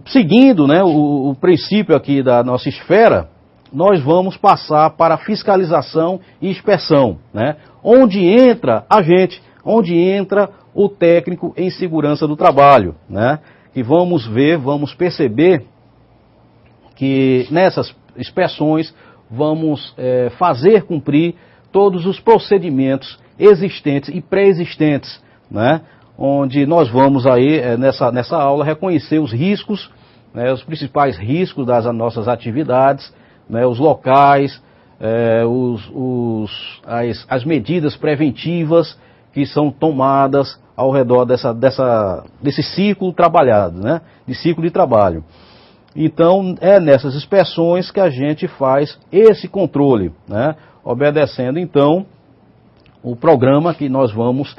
Seguindo, né, o princípio aqui da nossa esfera, nós vamos passar para fiscalização e inspeção, né, onde entra a gente, onde entra o técnico em segurança do trabalho, né, e vamos ver, vamos perceber que nessas inspeções vamos fazer cumprir todos os procedimentos existentes e pré-existentes, né, onde nós vamos aí, nessa aula, reconhecer os riscos, né, os principais riscos das nossas atividades, né, os locais, as medidas preventivas que são tomadas ao redor desse ciclo trabalhado, né, de ciclo de trabalho. Então, é nessas inspeções que a gente faz esse controle, né, obedecendo, então, o programa que nós vamos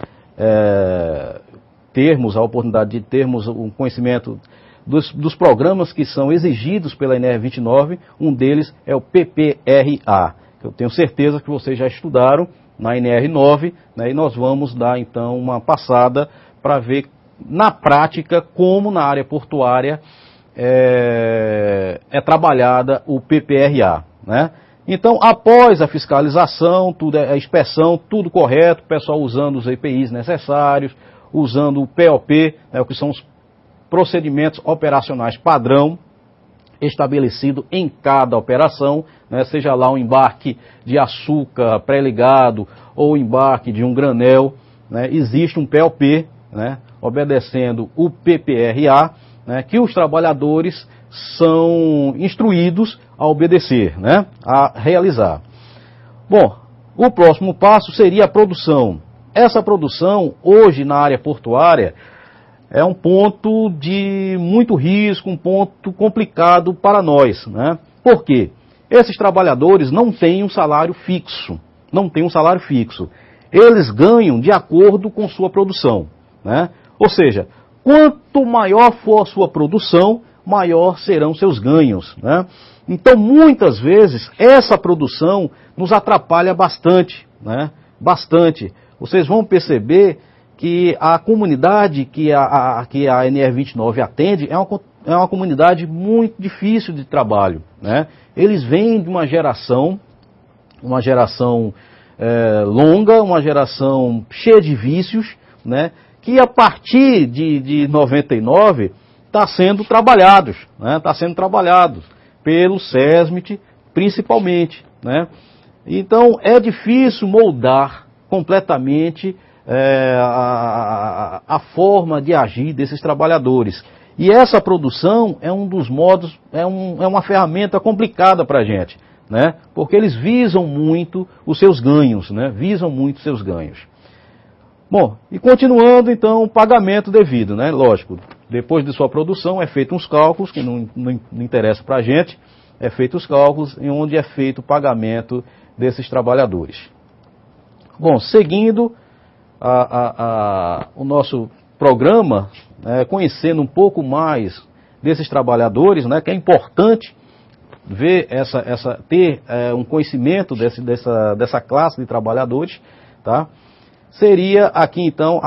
termos a oportunidade de termos um conhecimento dos programas que são exigidos pela NR29, um deles é o PPRA, que eu tenho certeza que vocês já estudaram na NR9, né, e nós vamos dar então uma passada para ver na prática como na área portuária é trabalhada o PPRA, né? Então, após a fiscalização, a inspeção, tudo correto, o pessoal usando os EPIs necessários, usando o POP, né, que são os procedimentos operacionais padrão, estabelecido em cada operação, né, seja lá um embarque de açúcar pré-ligado ou embarque de um granel, né, existe um POP, né, obedecendo o PPRA, né, que os trabalhadores são instruídos a obedecer, né, a realizar. Bom, o próximo passo seria a produção. Essa produção, hoje na área portuária, é um ponto de muito risco, um ponto complicado para nós, né? Por quê? Esses trabalhadores não têm um salário fixo, Eles ganham de acordo com sua produção, né? Ou seja, quanto maior for a sua produção, maior serão seus ganhos, né? Então, muitas vezes, essa produção nos atrapalha bastante, né? Bastante. Vocês vão perceber que a comunidade que a NR29 atende é uma comunidade muito difícil de trabalho, né? Eles vêm de uma geração longa, uma geração cheia de vícios, né? Que a partir de 99 está sendo trabalhados, né? Está sendo trabalhados pelo SESMIT, principalmente, né? Então, é difícil moldar completamente a forma de agir desses trabalhadores. E essa produção é um dos modos, é uma ferramenta complicada para a gente, né? Porque eles visam muito os seus ganhos, né? Visam muito os seus ganhos. Bom, e continuando então o pagamento devido, né? Lógico, depois de sua produção é feito uns cálculos, que não interessa para a gente, é feito os cálculos em onde é feito o pagamento desses trabalhadores. Bom, seguindo o nosso programa, conhecendo um pouco mais desses trabalhadores, né, que é importante ver ter um conhecimento dessa classe de trabalhadores, tá? Seria aqui então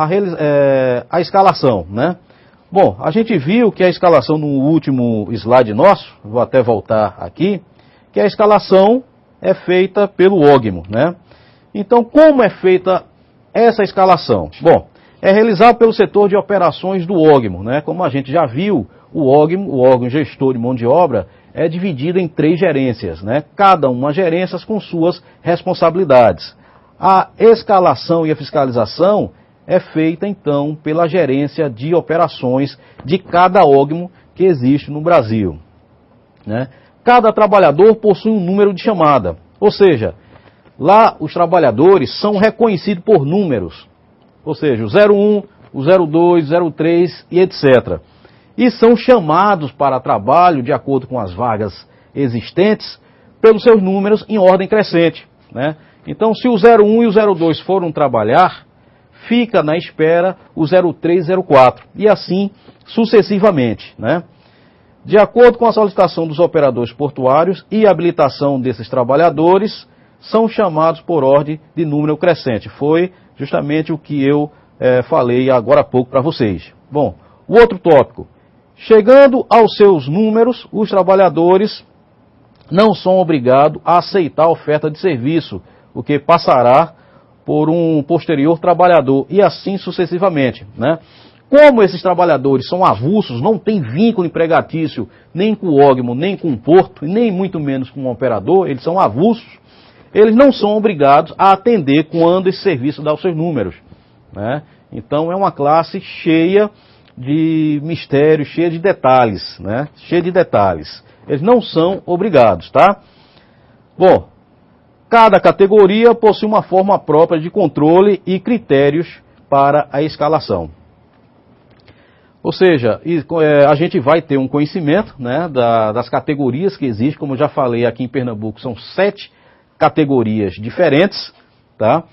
a escalação, né? Bom, a gente viu que a escalação no último slide nosso, vou até voltar aqui, que a escalação é feita pelo OGMO, né? Então, como é feita essa escalação? Bom, é realizado pelo setor de operações do OGMO, né? Como a gente já viu, o OGMO, o órgão gestor de mão de obra, é dividido em 3 gerências, né? Cada uma gerência com suas responsabilidades. A escalação e a fiscalização é feita, então, pela gerência de operações de cada OGMO que existe no Brasil, né? Cada trabalhador possui um número de chamada, ou seja, lá os trabalhadores são reconhecidos por números, ou seja, o 01, o 02, 03 e etc. E são chamados para trabalho, de acordo com as vagas existentes, pelos seus números em ordem crescente, né? Então, se o 01 e o 02 foram trabalhar, fica na espera o 03 e 04, e assim sucessivamente, né? De acordo com a solicitação dos operadores portuários e a habilitação desses trabalhadores, são chamados por ordem de número crescente. Foi justamente o que eu falei agora há pouco para vocês. Bom, o outro tópico, Chegando aos seus números, os trabalhadores não são obrigados a aceitar a oferta de serviço, o que passará por um posterior trabalhador, e assim sucessivamente, né? Como esses trabalhadores são avulsos, não tem vínculo empregatício nem com o ógmo, nem com o porto, nem muito menos com o operador, eles são avulsos, eles não são obrigados a atender quando esse serviço dá os seus números, né? Então é uma classe cheia de mistérios, cheia de detalhes, né? Cheia de detalhes. Eles não são obrigados, tá? Bom, cada categoria possui uma forma própria de controle e critérios para a escalação. Ou seja, a gente vai ter um conhecimento, né, das categorias que existem. Como eu já falei, aqui em Pernambuco são 7 categorias diferentes, tá?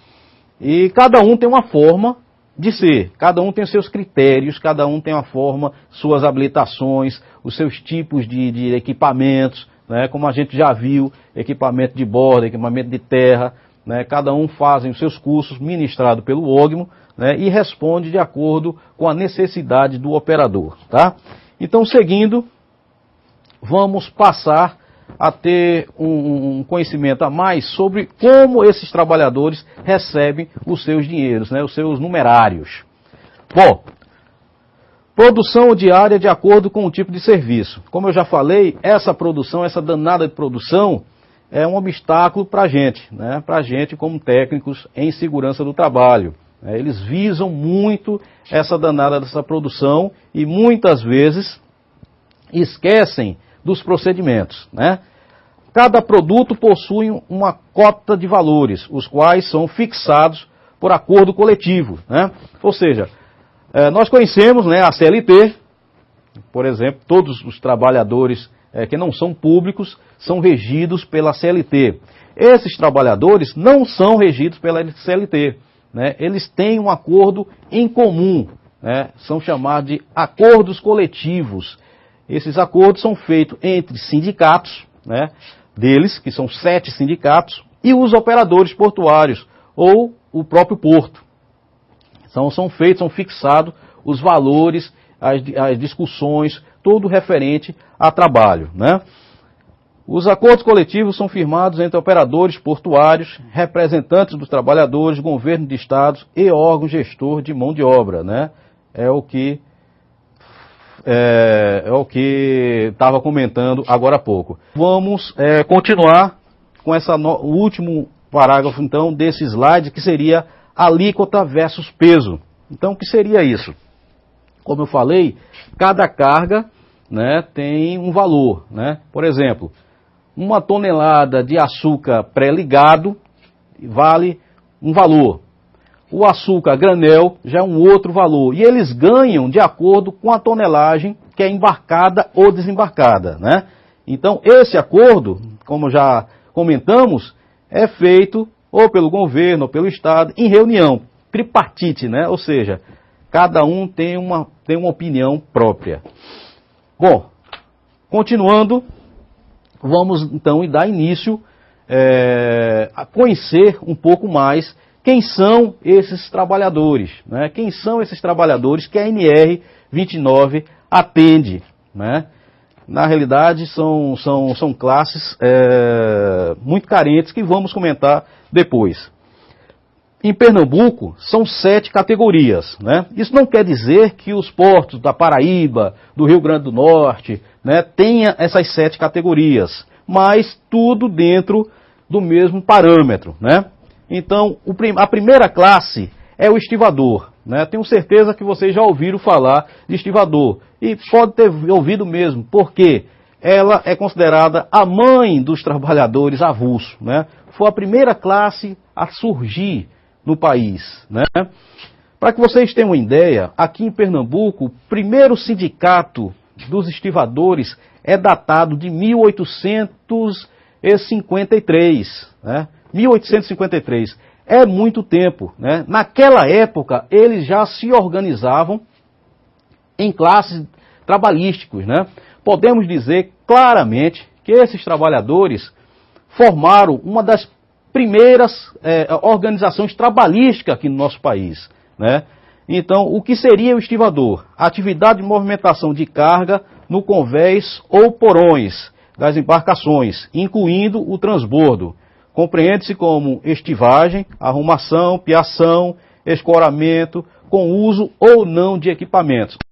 E cada um tem uma forma de ser, cada um tem os seus critérios, cada um tem uma forma, suas habilitações, os seus tipos de equipamentos, né? Como a gente já viu, equipamento de borda, equipamento de terra, né? Cada um fazem os seus cursos ministrados pelo ógmo, né? E responde de acordo com a necessidade do operador, tá? Então, seguindo, vamos passar a ter um conhecimento a mais sobre como esses trabalhadores recebem os seus dinheiros, né, os seus numerários. Bom, produção diária de acordo com o tipo de serviço. Como eu já falei, essa produção, essa danada de produção, é um obstáculo para a gente, né, para a gente como técnicos em segurança do trabalho. Eles visam muito essa danada dessa produção e muitas vezes esquecem dos procedimentos, né? Cada produto possui uma cota de valores, os quais são fixados por acordo coletivo, né? Ou seja, nós conhecemos, né, a CLT, por exemplo, todos os trabalhadores que não são públicos são regidos pela CLT. Esses trabalhadores não são regidos pela CLT, né? Eles têm um acordo em comum, né? São chamados de acordos coletivos. Esses acordos são feitos entre sindicatos, né, deles, que são 7 sindicatos, e os operadores portuários, ou o próprio porto. São fixados os valores, as discussões, tudo referente a trabalho, né? Os acordos coletivos são firmados entre operadores portuários, representantes dos trabalhadores, governo de estados e órgão gestor de mão de obra, né? É o que estava comentando agora há pouco. Vamos continuar com o último parágrafo, então, desse slide, que seria alíquota versus peso. Então, o que seria isso? Como eu falei, cada carga, né, tem um valor, né? Por exemplo, uma tonelada de açúcar pré-ligado vale um valor. O açúcar granel já é um outro valor. E eles ganham de acordo com a tonelagem que é embarcada ou desembarcada, né? Então, esse acordo, como já comentamos, é feito ou pelo governo ou pelo Estado em reunião, tripartite, né? Ou seja, cada um tem uma opinião própria. Bom, continuando, vamos então dar início a conhecer um pouco mais quem são esses trabalhadores, né? Quem são esses trabalhadores que a NR 29 atende, né? Na realidade, são classes muito carentes que vamos comentar depois. Em Pernambuco, são 7 categorias, né? Isso não quer dizer que os portos da Paraíba, do Rio Grande do Norte, né, tenha essas 7 categorias, mas tudo dentro do mesmo parâmetro, né? Então, a primeira classe é o estivador, né? Tenho certeza que vocês já ouviram falar de estivador. E pode ter ouvido mesmo, porque ela é considerada a mãe dos trabalhadores avulsos, né? Foi a primeira classe a surgir no país, né? Para que vocês tenham uma ideia, aqui em Pernambuco, o primeiro sindicato dos estivadores é datado de 1853, né? 1853. É muito tempo, né? Naquela época, eles já se organizavam em classes trabalhísticos, né? Podemos dizer claramente que esses trabalhadores formaram uma das primeiras organizações trabalhísticas aqui no nosso país, né? Então, o que seria o estivador? Atividade de movimentação de carga no convés ou porões das embarcações, incluindo o transbordo. Compreende-se como estivagem, arrumação, piação, escoramento, com uso ou não de equipamentos.